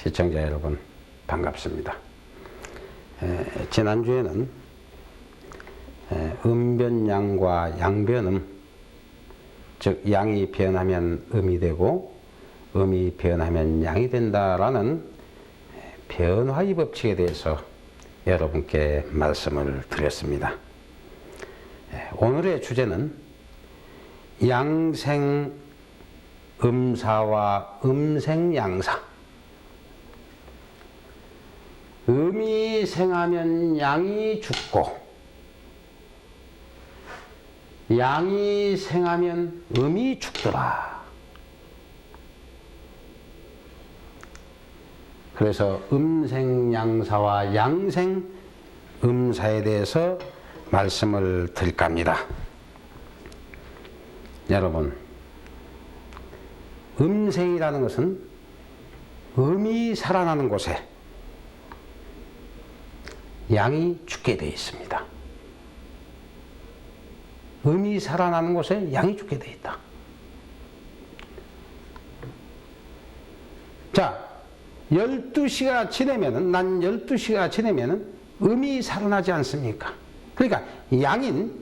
시청자 여러분 반갑습니다. 지난주에는 음변양과 양변음, 즉 양이 변하면 음이 되고 음이 변하면 양이 된다라는 변화의 법칙에 대해서 여러분께 말씀을 드렸습니다. 오늘의 주제는 양생 음사와 음생양사. 음이 생하면 양이 죽고 양이 생하면 음이 죽더라. 그래서 음생양사와 양생음사에 대해서 말씀을 드릴까 합니다. 여러분, 음생이라는 것은 음이 살아나는 곳에 양이 죽게 되어 있습니다. 음이 살아나는 곳에 양이 죽게 되어 있다. 자, 12시가 지나면은, 낮 12시가 지나면은 음이 살아나지 않습니까? 그러니까 양인,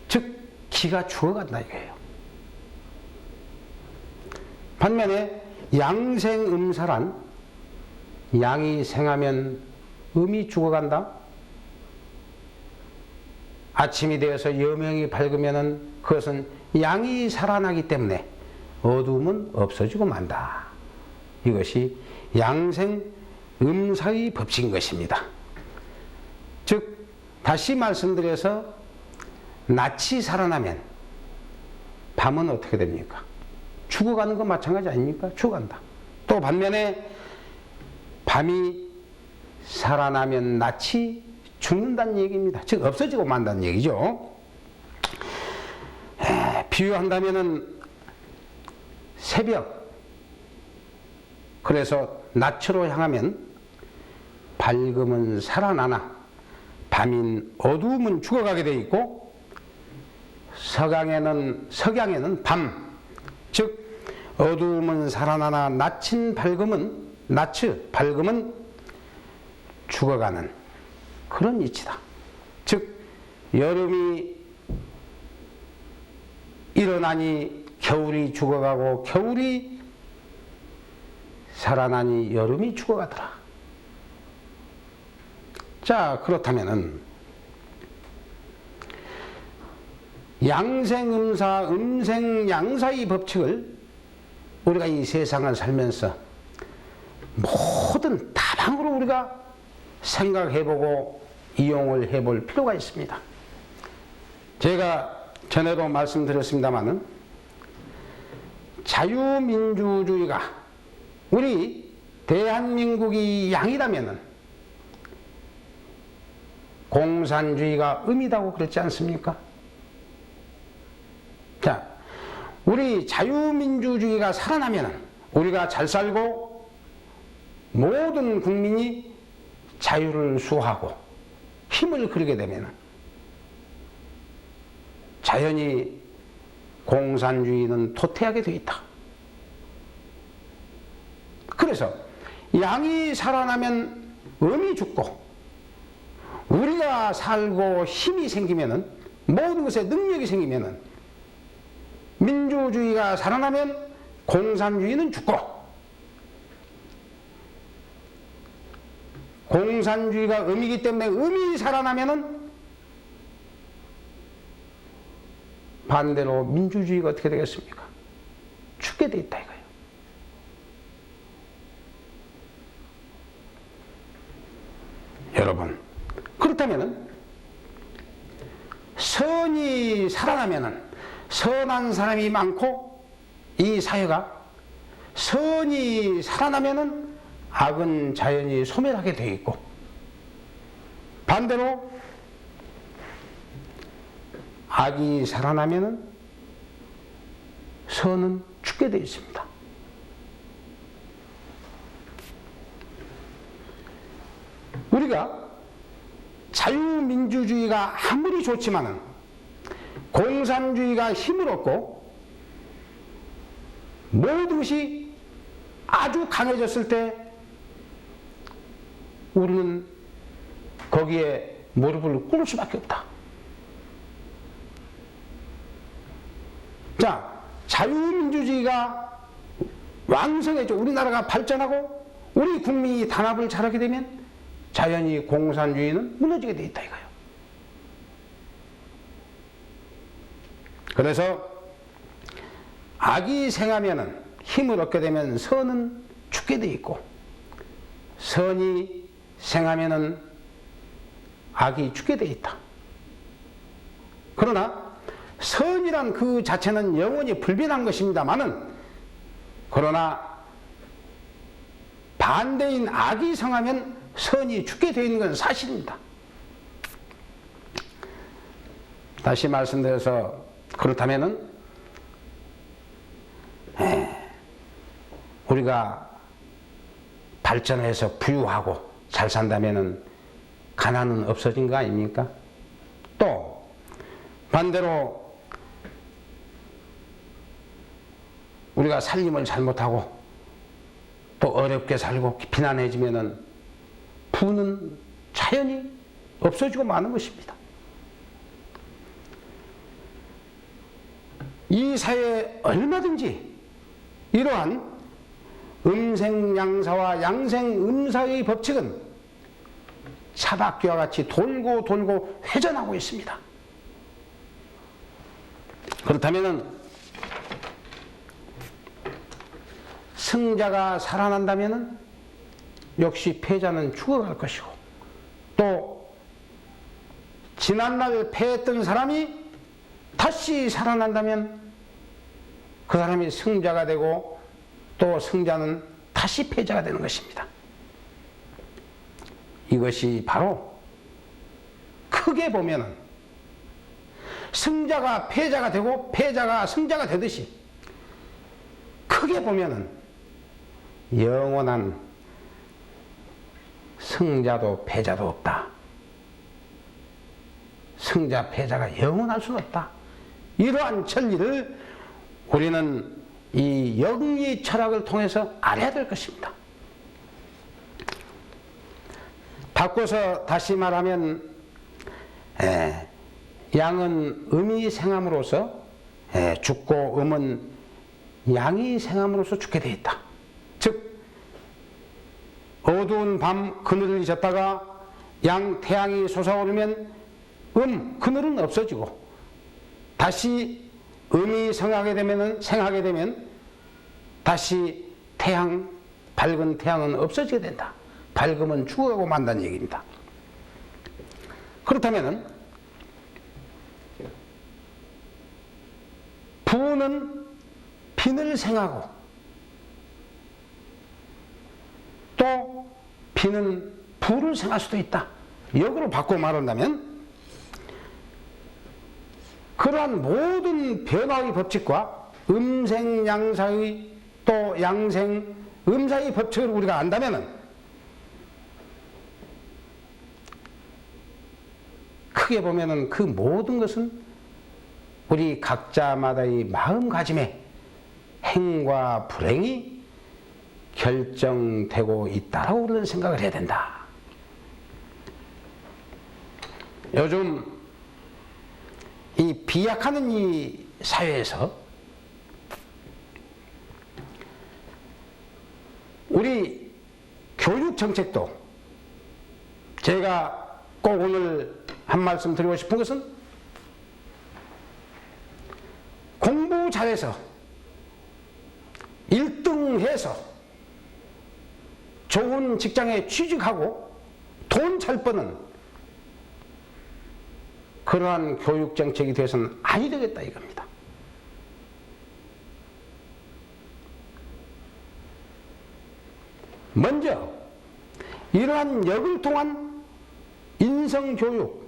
즉 기가 죽어간다 이거예요. 반면에 양생음사란 양이 생하면 음이 죽어간다. 아침이 되어서 여명이 밝으면은 그것은 양이 살아나기 때문에 어두움은 없어지고 만다. 이것이 양생음사의 법칙인 것입니다. 즉 다시 말씀드려서 낮이 살아나면 밤은 어떻게 됩니까? 죽어가는 건 마찬가지 아닙니까? 죽어간다. 또 반면에 밤이 살아나면 낮이 죽는다는 얘기입니다. 즉 없어지고 만다는 얘기죠. 비유한다면은 새벽, 그래서 낮으로 향하면 밝음은 살아나나 밤인 어두움은 죽어가게 되어 있고, 석양에는 밤, 즉 어두움은 살아나나 낮은 밝음은 죽어가는 그런 이치다. 즉 여름이 일어나니 겨울이 죽어가고 겨울이 살아나니 여름이 죽어가더라. 자, 그렇다면은 양생음사, 음생양사의 법칙을 우리가 이 세상을 살면서 모든 다방으로 우리가 생각해보고 이용을 해볼 필요가 있습니다. 제가 전에도 말씀드렸습니다마는 자유민주주의가 우리 대한민국이 양이라면은 공산주의가 음이라고 그랬지 않습니까? 자, 우리 자유민주주의가 살아나면은 우리가 잘 살고 모든 국민이 자유를 수호하고 힘을 그리게 되면 자연히 공산주의는 도태하게 되어 있다. 그래서 양이 살아나면 음이 죽고 우리가 살고 힘이 생기면은 모든 것에 능력이 생기면은 민주주의가 살아나면 공산주의는 죽고 공산주의가 음이기 때문에 음이 살아나면은 반대로 민주주의가 어떻게 되겠습니까? 죽게 돼 있다 이거예요. 여러분, 그렇다면은 선이 살아나면은 선한 사람이 많고 이 사회가 선이 살아나면은 악은 자연히 소멸하게 되어 있고, 반대로 악이 살아나면은 선은 죽게 되어 있습니다. 우리가 자유민주주의가 아무리 좋지만은 공산주의가 힘을 얻고 모든 것이 아주 강해졌을 때 우리는 거기에 무릎을 꿇을 수밖에 없다. 자, 자유민주주의가 왕성해져 우리나라가 발전하고 우리 국민이 단합을 잘하게 되면 자연히 공산주의는 무너지게 돼 있다 이거예요. 그래서 악이 생하면은 힘을 얻게 되면 선은 죽게 돼 있고, 선이 생하면은 악이 죽게 돼 있다. 그러나 선이란 그 자체는 영원히 불변한 것입니다마는, 그러나 반대인 악이 성하면 선이 죽게 되어 있는 건 사실입니다. 다시 말씀드려서 그렇다면은 우리가 발전해서 부유하고 잘 산다면은 가난은 없어진 거 아닙니까? 또 반대로 우리가 살림을 잘못하고 또 어렵게 살고 비난해지면은 부는 자연히 없어지고 마는 것입니다. 이 사회에 얼마든지 이러한 음생양사와 양생음사의 법칙은 차바퀴와 같이 돌고 돌고 회전하고 있습니다. 그렇다면 승자가 살아난다면 역시 패자는 죽어갈 것이고, 또 지난날 패했던 사람이 다시 살아난다면 그 사람이 승자가 되고 또 승자는 다시 패자가 되는 것입니다. 이것이 바로 크게 보면은 승자가 패자가 되고 패자가 승자가 되듯이, 크게 보면은 영원한 승자도 패자도 없다. 승자 패자가 영원할 수는 없다. 이러한真理를 우리는 이 영리 철학을 통해서 알아야 될 것입니다. 바꿔서 다시 말하면 양은 음이 생함으로써 죽고 음은 양이 생함으로써 죽게 되어 있다. 즉 어두운 밤 그늘을 졌다가 양 태양이 솟아오르면 그늘은 없어지고, 다시 음이 생하게 되면 다시 밝은 태양은 없어지게 된다. 밝음은 죽어가고 만다는 얘기입니다. 그렇다면 부는 빈을 생하고 또 빈은 부를 생할 수도 있다. 역으로 바꿔 말한다면 그러한 모든 변화의 법칙과 음생양사의 또 양생음사의 법칙을 우리가 안다면 크게 보면은 그 모든 것은 우리 각자마다의 마음가짐에 행과 불행이 결정되고 있다라고 우리는 생각을 해야 된다. 요즘 이 비약하는 이 사회에서 우리 교육 정책도, 제가 꼭 오늘 한 말씀 드리고 싶은 것은, 공부 잘해서 1등해서 좋은 직장에 취직하고 돈 잘 버는 그러한 교육 정책이 되어서는 아니 되겠다 이겁니다. 먼저 이러한 역을 통한 인성교육,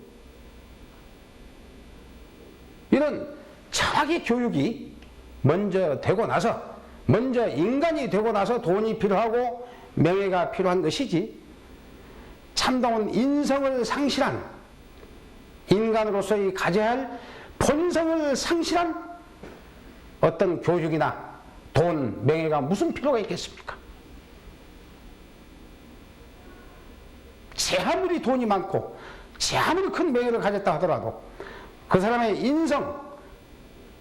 이런 철학의 교육이 먼저 되고 나서, 먼저 인간이 되고 나서 돈이 필요하고 명예가 필요한 것이지, 참다운 인성을 상실한, 인간으로서의 가져야 할 본성을 상실한 어떤 교육이나 돈, 명예가 무슨 필요가 있겠습니까? 제 아무리 돈이 많고 제 아무리 큰 명예를 가졌다 하더라도 그 사람의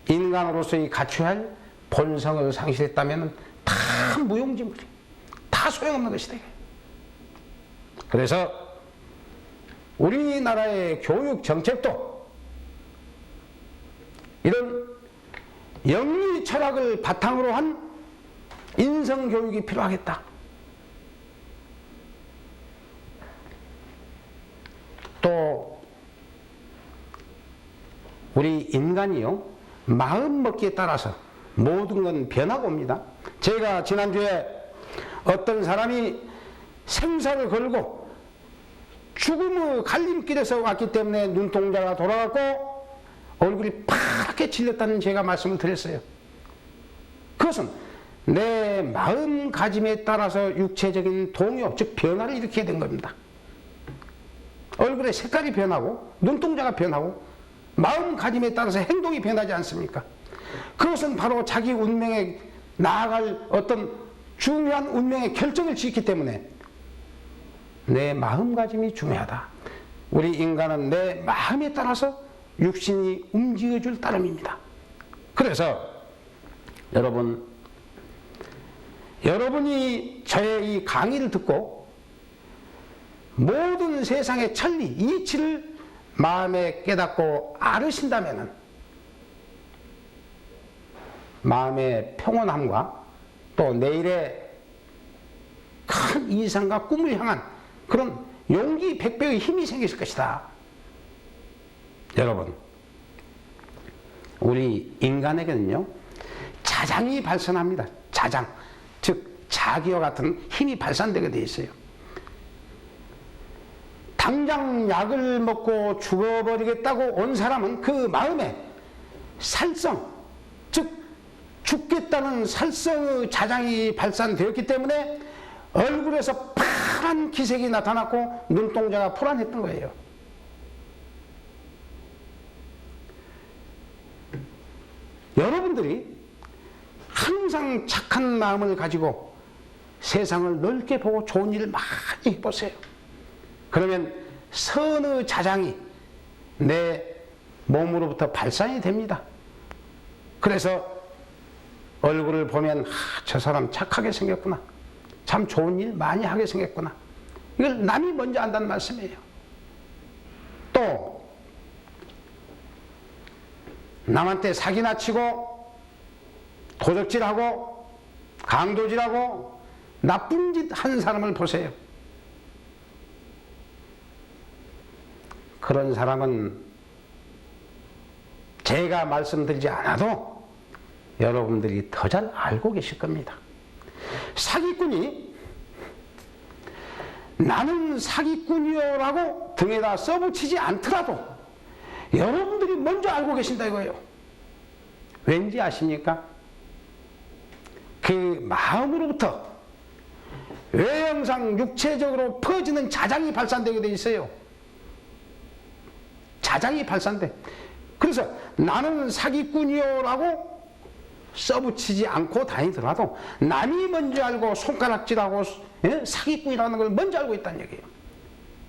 인간으로서의 갖춰야 할 본성을 상실했다면 다 무용지물이에요. 다 소용없는 것이다. 그래서 우리나라의 교육 정책도 이런 영리 철학을 바탕으로 한 인성 교육이 필요하겠다. 또 우리 인간이요, 마음 먹기에 따라서 모든 건 변하고 옵니다. 제가 지난주에 어떤 사람이 생사를 걸고 죽음의 갈림길에서 왔기 때문에 눈동자가 돌아갔고 얼굴이 파랗게 질렸다는 제가 말씀을 드렸어요. 그것은 내 마음가짐에 따라서 육체적인 동요, 즉 변화를 일으키게 된 겁니다. 얼굴의 색깔이 변하고 눈동자가 변하고 마음가짐에 따라서 행동이 변하지 않습니까? 그것은 바로 자기 운명에 나아갈 어떤 중요한 운명의 결정을 짓기 때문에 내 마음가짐이 중요하다. 우리 인간은 내 마음에 따라서 육신이 움직여줄 따름입니다. 그래서 여러분이 저의 이 강의를 듣고 모든 세상의 천리, 이치를 마음에 깨닫고 알으신다면 마음의 평온함과 또 내일의 큰 이상과 꿈을 향한 그런 용기 100배의 힘이 생기실 것이다. 여러분, 우리 인간에게는요, 자장이 발산합니다. 자장, 즉 자기와 같은 힘이 발산되게 되어 있어요. 당장 약을 먹고 죽어버리겠다고 온 사람은 그 마음에 살성, 즉 죽겠다는 살성의 자장이 발산되었기 때문에 얼굴에서 파란 기색이 나타났고 눈동자가 불안했던 거예요. 여러분들이 항상 착한 마음을 가지고 세상을 넓게 보고 좋은 일을 많이 해보세요. 그러면 선의 자장이 내 몸으로부터 발산이 됩니다. 그래서 얼굴을 보면 저 사람 착하게 생겼구나, 참 좋은 일 많이 하게 생겼구나, 이걸 남이 먼저 안다는 말씀이에요. 또 남한테 사기나 치고 도적질하고 강도질하고 나쁜 짓 한 사람을 보세요. 그런 사람은 제가 말씀드리지 않아도 여러분들이 더 잘 알고 계실 겁니다. 사기꾼이 나는 사기꾼이요라고 등에다 써붙이지 않더라도 여러분들이 먼저 알고 계신다 이거예요. 왠지 아십니까? 그 마음으로부터 외형상 육체적으로 퍼지는 자장이 발산되게 돼 있어요. 자장이 발산돼. 그래서 나는 사기꾼이요라고 써붙이지 않고 다니더라도 남이 먼저 알고 손가락질하고 사기꾼이라는 걸 먼저 알고 있다는 얘기예요.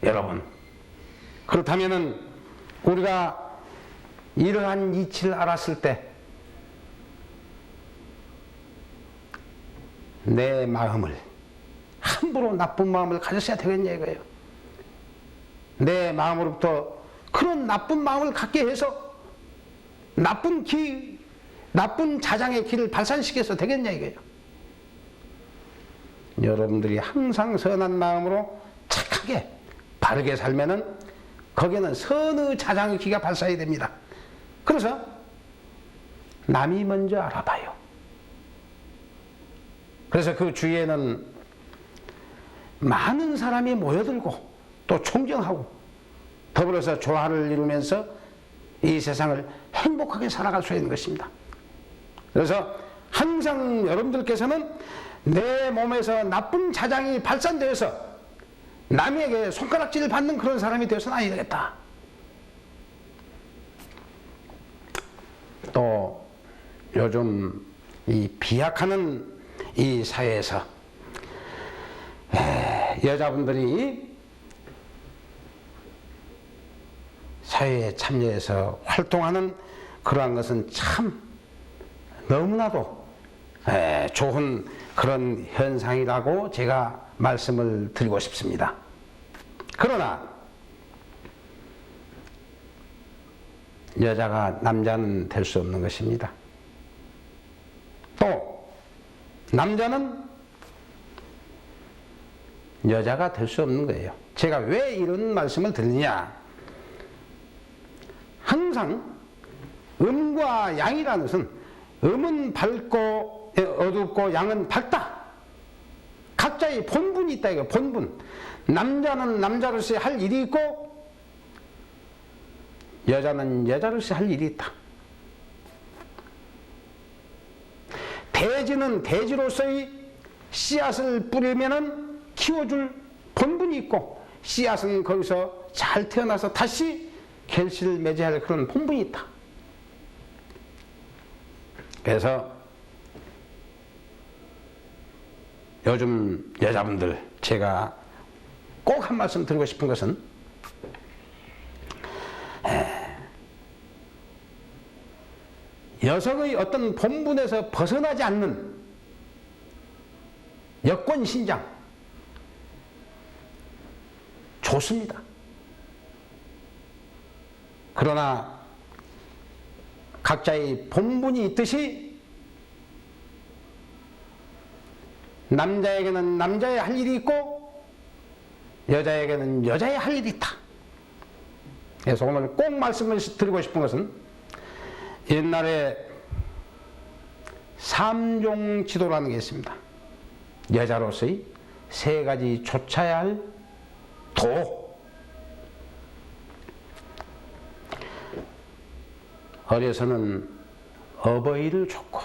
여러분, 그렇다면은 우리가 이러한 이치를 알았을 때 내 마음을 함부로 나쁜 마음을 가졌어야 되겠냐 이거예요. 내 마음으로부터 그런 나쁜 마음을 갖게 해서 나쁜 자장의 길을 발산시켜서 되겠냐 이거예요. 여러분들이 항상 선한 마음으로 착하게 바르게 살면은 거기에는 선의 자장의 기가 발산이 됩니다. 그래서 남이 먼저 알아봐요. 그래서 그 주위에는 많은 사람이 모여들고 또 총정하고 더불어서 조화를 이루면서 이 세상을 행복하게 살아갈 수 있는 것입니다. 그래서 항상 여러분들께서는 내 몸에서 나쁜 자장이 발산되어서 남에게 손가락질을 받는 그런 사람이 되어서는 아니 되겠다. 또 요즘 이 비약하는 이 사회에서 여자분들이 사회에 참여해서 활동하는 그러한 것은 참 너무나도 좋은 그런 현상이라고 제가 말씀을 드리고 싶습니다. 그러나 여자가 남자는 될 수 없는 것입니다. 또 남자는 여자가 될 수 없는 거예요. 제가 왜 이런 말씀을 드리냐? 항상 음과 양이라는 것은 음은 밝고 어둡고 양은 밝다. 각자의 본분이 있다 이거. 본분. 남자는 남자로서 할 일이 있고 여자는 여자로서 할 일이 있다. 돼지는 돼지로서의 씨앗을 뿌리면은 키워줄 본분이 있고 씨앗은 거기서 잘 태어나서 다시 결실을 맺어야 할 그런 본분이 있다. 그래서 요즘 여자분들 제가 꼭 한 말씀 드리고 싶은 것은 여성의 어떤 본분에서 벗어나지 않는 여권 신장 좋습니다. 그러나 각자의 본분이 있듯이 남자에게는 남자의 할 일이 있고 여자에게는 여자의 할 일이 있다. 그래서 오늘 꼭 말씀을 드리고 싶은 것은 옛날에 삼종 지도라는 게 있습니다. 여자로서의 세 가지 좇아야 할 도. 어려서는 어버이를 좇고,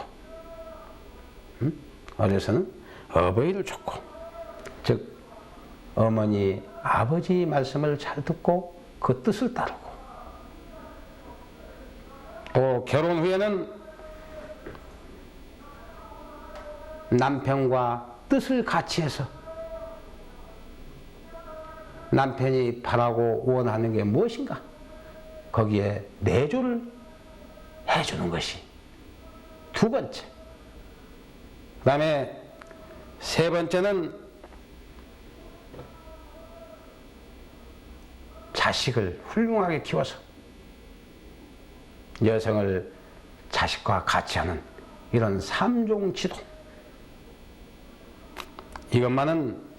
어려서는 어버이를 좇고, 즉 어머니, 아버지 말씀을 잘 듣고 그 뜻을 따르고, 또 결혼 후에는 남편과 뜻을 같이 해서 남편이 바라고 원하는 게 무엇인가 거기에 내조를 해주는 것이 두 번째. 그 다음에 세 번째는 자식을 훌륭하게 키워서 여성을 자식과 같이 하는 이런 삼종 지도. 이것만은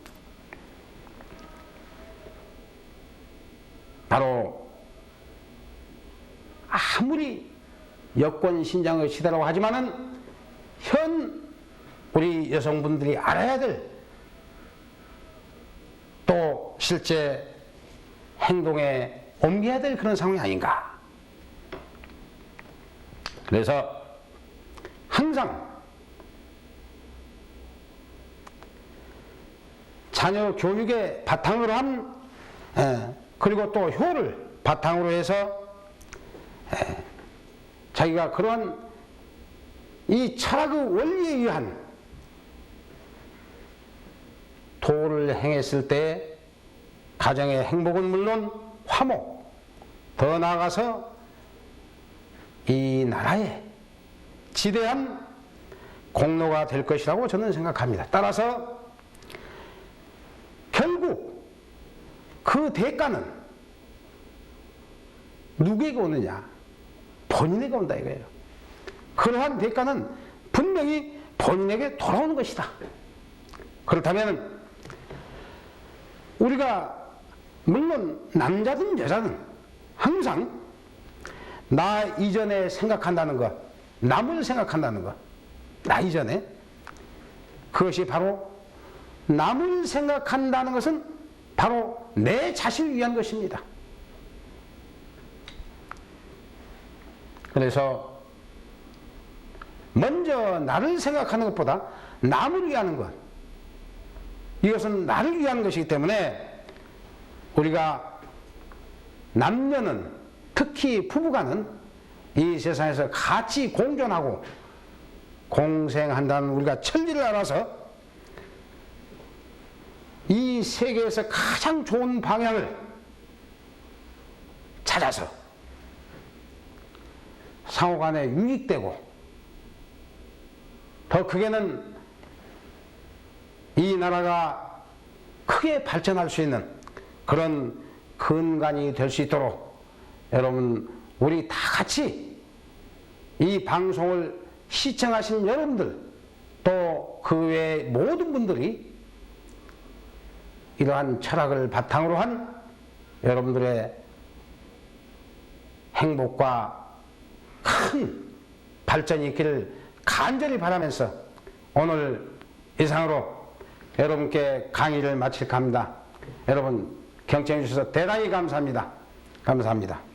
바로 아무리 여권 신장의 시대라고 하지만은 현 우리 여성분들이 알아야 될 또 실제 행동에 옮겨야 될 그런 상황이 아닌가. 그래서 항상 자녀 교육의 바탕으로 한 그리고 또 효를 바탕으로 해서 자기가 그러한 이 철학의 원리에 의한 도를 행했을 때 가정의 행복은 물론 화목, 더 나아가서 이 나라에 지대한 공로가 될 것이라고 저는 생각합니다. 따라서 결국 그 대가는 누구에게 오느냐? 본인에게 온다 이거예요. 그러한 대가는 분명히 본인에게 돌아오는 것이다. 그렇다면 우리가 물론 남자든 여자든 항상 나 이전에 생각한다는 것, 남을 생각한다는 것, 나 이전에 그것이 바로 남을 생각한다는 것은 바로 내 자신을 위한 것입니다. 그래서 먼저 나를 생각하는 것보다 남을 위하는 것, 이것은 나를 위한 것이기 때문에 우리가 남녀는 특히 부부간은 이 세상에서 같이 공존하고 공생한다는 우리가 천리를 알아서 이 세계에서 가장 좋은 방향을 찾아서 상호간에 유익되고 더 크게는 이 나라가 크게 발전할 수 있는 그런 근간이 될 수 있도록 여러분 우리 다 같이 이 방송을 시청하신 여러분들 또 그 외의 모든 분들이 이러한 철학을 바탕으로 한 여러분들의 행복과 큰 발전이 있기를 간절히 바라면서 오늘 이상으로 여러분께 강의를 마칠까 합니다. 여러분 경청해 주셔서 대단히 감사합니다. 감사합니다.